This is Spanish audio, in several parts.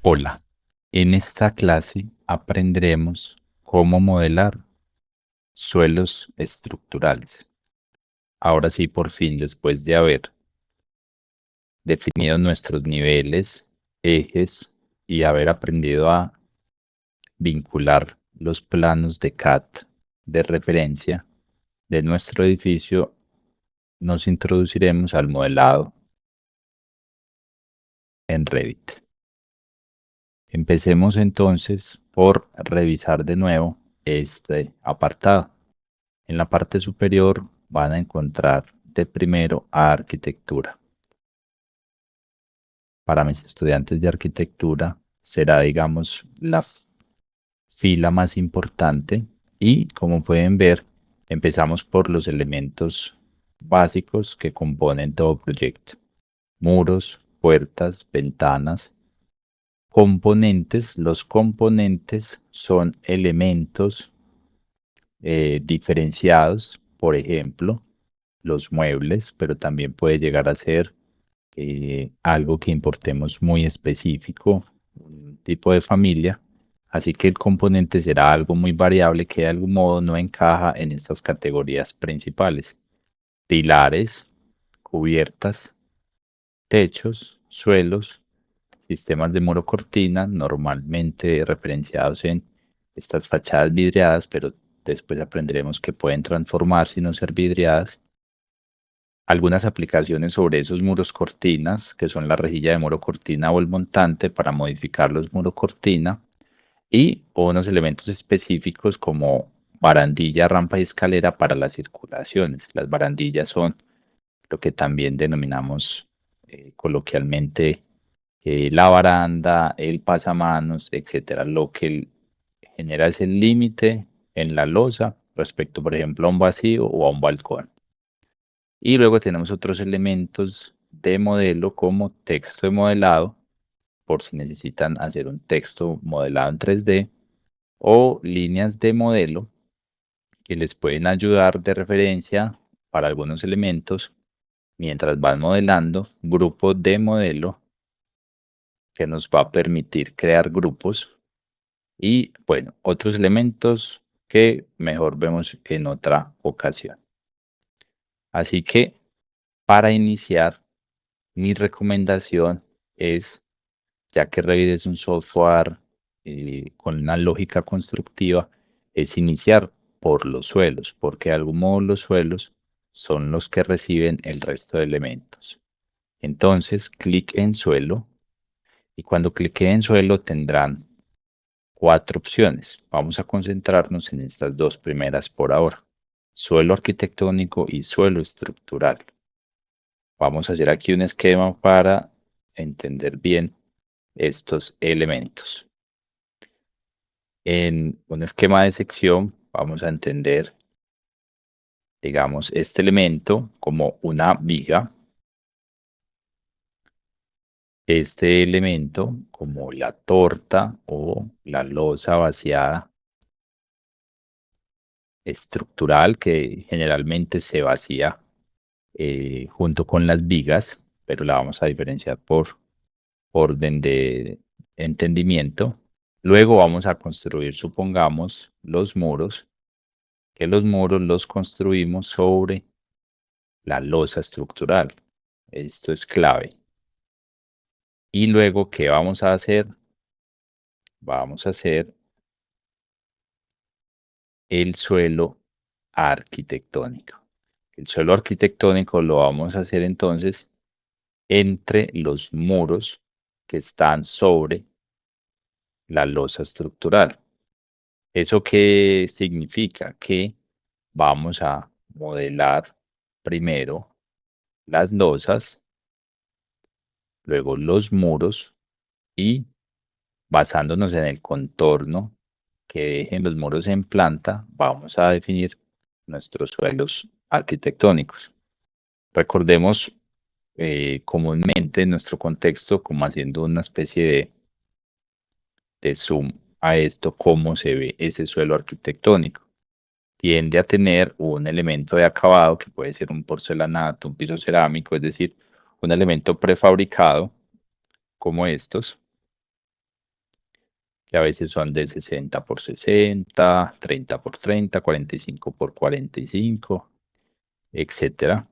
Hola, en esta clase aprenderemos cómo modelar suelos estructurales. Ahora sí, por fin, después de haber definido nuestros niveles, ejes y haber aprendido a vincular los planos de CAD de referencia de nuestro edificio, nos introduciremos al modelado en Revit. Empecemos entonces por revisar de nuevo este apartado. En la parte superior van a encontrar de primero a arquitectura. Para mis estudiantes de arquitectura será, digamos, la fila más importante y, como pueden ver, empezamos por los elementos básicos que componen todo proyecto. Muros, puertas, ventanas, componentes. Los componentes son elementos diferenciados, por ejemplo, los muebles, pero también puede llegar a ser algo que importemos muy específico, un tipo de familia. Así que el componente será algo muy variable que de algún modo no encaja en estas categorías principales. Pilares, cubiertas, techos, suelos, sistemas de muro cortina, normalmente referenciados en estas fachadas vidriadas, pero después aprenderemos que pueden transformarse y no ser vidriadas. Algunas aplicaciones sobre esos muros cortinas, que son la rejilla de muro cortina o el montante para modificar los muros cortina, y unos elementos específicos como barandilla, rampa y escalera para las circulaciones. Las barandillas son lo que también denominamos coloquialmente la baranda, el pasamanos, etcétera. Lo que genera es el límite en la losa respecto, por ejemplo, a un vacío o a un balcón. Y luego tenemos otros elementos de modelo como texto de modelado, por si necesitan hacer un texto modelado en 3D, o líneas de modelo que les pueden ayudar de referencia para algunos elementos mientras van modelando, grupo de modelo que nos va a permitir crear grupos y, bueno, otros elementos que mejor vemos en otra ocasión. Así que para iniciar, mi recomendación es, ya que Revit es un software con una lógica constructiva, es iniciar por los suelos, porque de algún modo los suelos son los que reciben el resto de elementos. Entonces, clic en suelo y cuando clique en suelo tendrán 4 opciones. Vamos a concentrarnos en estas dos primeras por ahora: suelo arquitectónico y suelo estructural. Vamos a hacer aquí un esquema para entender bien estos elementos. En un esquema de sección vamos a entender, digamos, este elemento como una viga, este elemento como la torta o la losa vaciada estructural que generalmente se vacía junto con las vigas, pero la vamos a diferenciar por orden de entendimiento. Luego vamos a construir, supongamos, los muros, que los muros los construimos sobre la losa estructural. Esto es clave. Y luego, ¿qué vamos a hacer? Vamos a hacer el suelo arquitectónico. El suelo arquitectónico lo vamos a hacer entonces entre los muros que están sobre la losa estructural. ¿Eso qué significa? Que vamos a modelar primero las losas, luego los muros y, basándonos en el contorno que dejen los muros en planta, vamos a definir nuestros suelos arquitectónicos. Recordemos comúnmente en nuestro contexto como haciendo una especie de zoom a esto, cómo se ve ese suelo arquitectónico. Tiende a tener un elemento de acabado que puede ser un porcelanato, un piso cerámico, es decir, un elemento prefabricado como estos, que a veces son de 60 por 60, 30 por 30, 45 por 45, etcétera.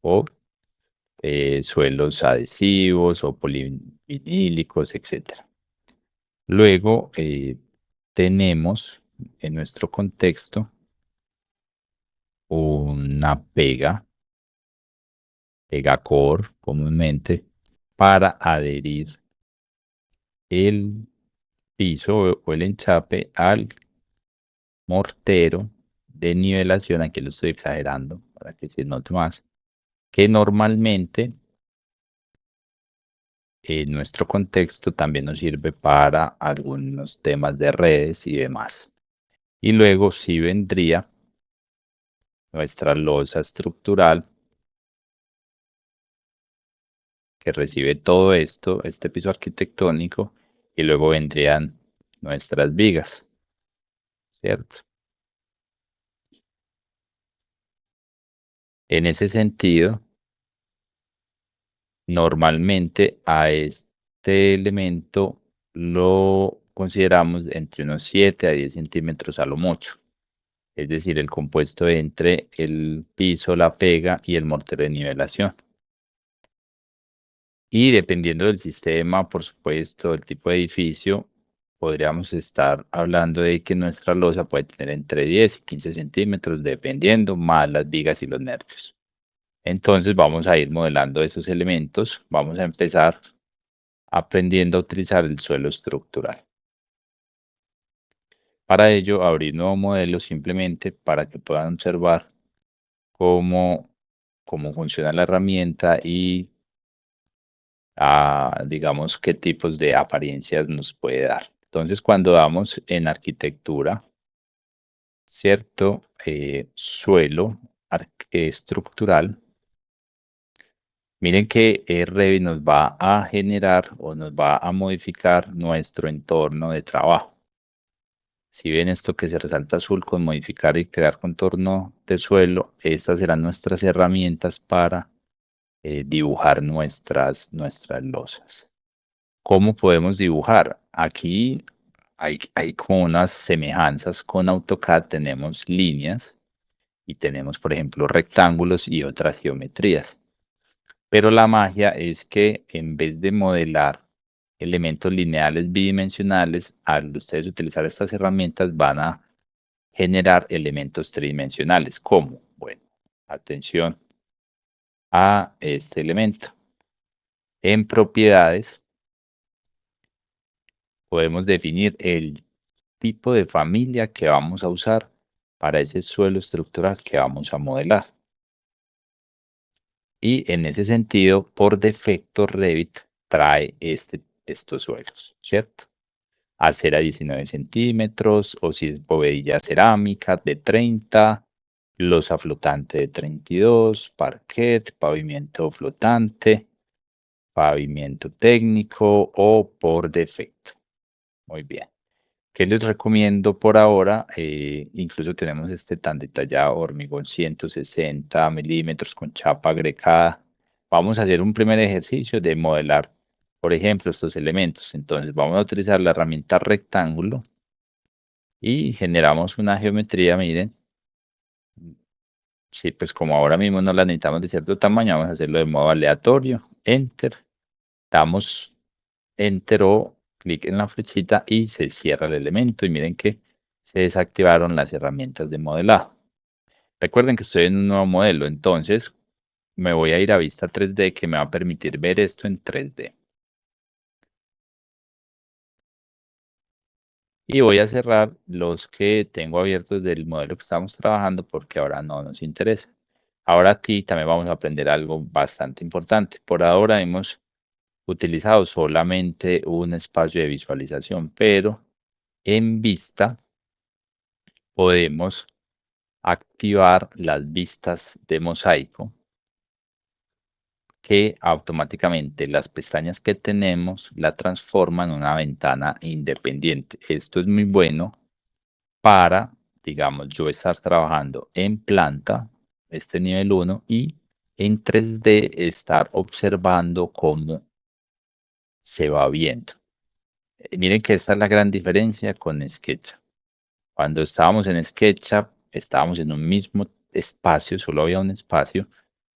O suelos adhesivos o polivinílicos, etcétera. Luego tenemos en nuestro contexto una pegacor comúnmente, para adherir el piso o el enchape al mortero de nivelación. Aquí lo estoy exagerando para que se note más, que normalmente en nuestro contexto también nos sirve para algunos temas de redes y demás. Y luego sí vendría nuestra losa estructural, que recibe todo esto, este piso arquitectónico, y luego vendrían nuestras vigas, ¿cierto? En ese sentido, normalmente a este elemento lo consideramos entre unos 7 a 10 centímetros a lo mucho. Es decir, el compuesto entre el piso, la pega y el mortero de nivelación. Y dependiendo del sistema, por supuesto, del tipo de edificio, podríamos estar hablando de que nuestra losa puede tener entre 10 y 15 centímetros, dependiendo más las vigas y los nervios. Entonces vamos a ir modelando esos elementos. Vamos a empezar aprendiendo a utilizar el suelo estructural. Para ello, abrir nuevo modelo simplemente para que puedan observar cómo funciona la herramienta y digamos, qué tipos de apariencias nos puede dar. Entonces, cuando damos en arquitectura, cierto suelo estructural, miren que Revit nos va a generar o nos va a modificar nuestro entorno de trabajo. Si ven esto que se resalta azul con modificar y crear contorno de suelo, estas serán nuestras herramientas para dibujar nuestras losas. ¿Cómo podemos dibujar? Aquí hay como unas semejanzas con AutoCAD. Tenemos líneas y tenemos, por ejemplo, rectángulos y otras geometrías. Pero la magia es que en vez de modelar elementos lineales bidimensionales, al ustedes utilizar estas herramientas van a generar elementos tridimensionales. ¿Cómo? Bueno, atención a este elemento. En propiedades podemos definir el tipo de familia que vamos a usar para ese suelo estructural que vamos a modelar. Y en ese sentido, por defecto, Revit trae estos suelos, ¿cierto? Acera 19 centímetros, o si es bovedilla cerámica de 30, losa flotante de 32, parquet, pavimento flotante, pavimento técnico o por defecto. Muy bien. ¿Qué les recomiendo por ahora? Incluso tenemos este tan detallado, hormigón 160 milímetros con chapa agregada. Vamos a hacer un primer ejercicio de modelar, por ejemplo, estos elementos. Entonces vamos a utilizar la herramienta rectángulo y generamos una geometría, miren. Sí, pues como ahora mismo no la necesitamos de cierto tamaño, vamos a hacerlo de modo aleatorio. Enter. Damos Enter o clic en la flechita y se cierra el elemento. Y miren que se desactivaron las herramientas de modelado. Recuerden que estoy en un nuevo modelo, entonces me voy a ir a vista 3D, que me va a permitir ver esto en 3D. Y voy a cerrar los que tengo abiertos del modelo que estamos trabajando porque ahora no nos interesa. Ahora aquí también vamos a aprender algo bastante importante. Por ahora hemos utilizado solamente un espacio de visualización, pero en vista podemos activar las vistas de mosaico, que automáticamente las pestañas que tenemos la transforman en una ventana independiente. Esto es muy bueno para, digamos, yo estar trabajando en planta, este nivel 1, y en 3D estar observando cómo se va viendo. Miren que esta es la gran diferencia con SketchUp. Cuando estábamos en SketchUp, estábamos en un mismo espacio, solo había un espacio,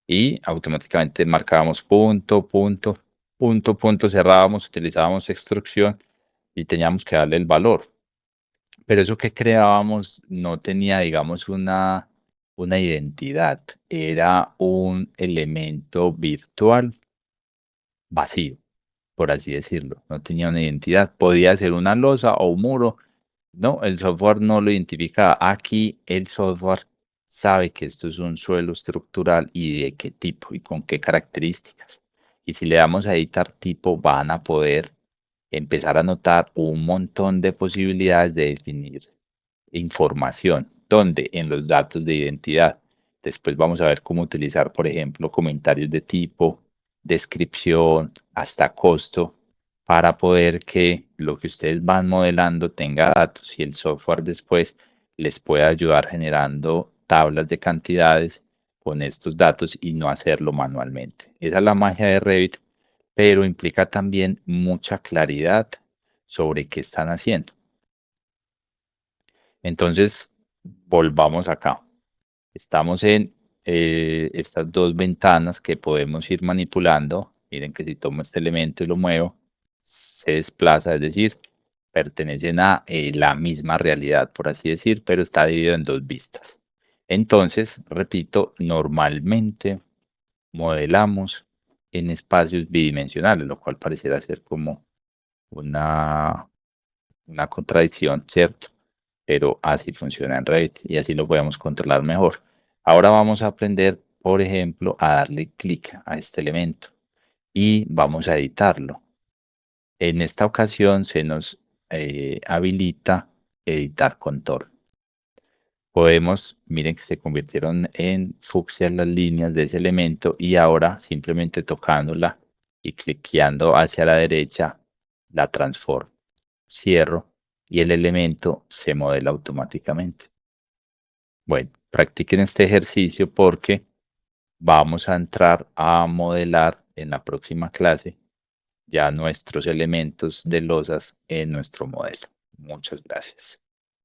y automáticamente marcábamos punto, punto, punto, punto, cerrábamos, utilizábamos extrusión y teníamos que darle el valor. Pero eso que creábamos no tenía, digamos, una identidad, era un elemento virtual vacío, por así decirlo. No tenía una identidad. Podía ser una losa o un muro. No, el software no lo identificaba. Aquí el software sabe que esto es un suelo estructural y de qué tipo y con qué características. Y si le damos a editar tipo, van a poder empezar a notar un montón de posibilidades de definir información, donde en los datos de identidad. Después vamos a ver cómo utilizar, por ejemplo, comentarios de tipo, descripción, hasta costo, para poder que lo que ustedes van modelando tenga datos y el software después les pueda ayudar generando tablas de cantidades con estos datos y no hacerlo manualmente. Esa es la magia de Revit, pero implica también mucha claridad sobre qué están haciendo. Entonces, volvamos acá. Estamos en estas dos ventanas que podemos ir manipulando. Miren que si tomo este elemento y lo muevo, se desplaza, es decir, pertenecen a la misma realidad, por así decir, pero está dividido en dos vistas. Entonces, repito, normalmente modelamos en espacios bidimensionales, lo cual pareciera ser como una, una contradicción, ¿cierto? Pero así funciona en Revit y así lo podemos controlar mejor. Ahora vamos a aprender, por ejemplo, a darle clic a este elemento y vamos a editarlo. En esta ocasión se nos habilita editar contorno. Podemos, miren que se convirtieron en fucsia las líneas de ese elemento y ahora simplemente tocándola y cliqueando hacia la derecha la transformo. Cierro y el elemento se modela automáticamente. Bueno, practiquen este ejercicio porque vamos a entrar a modelar en la próxima clase ya nuestros elementos de losas en nuestro modelo. Muchas gracias.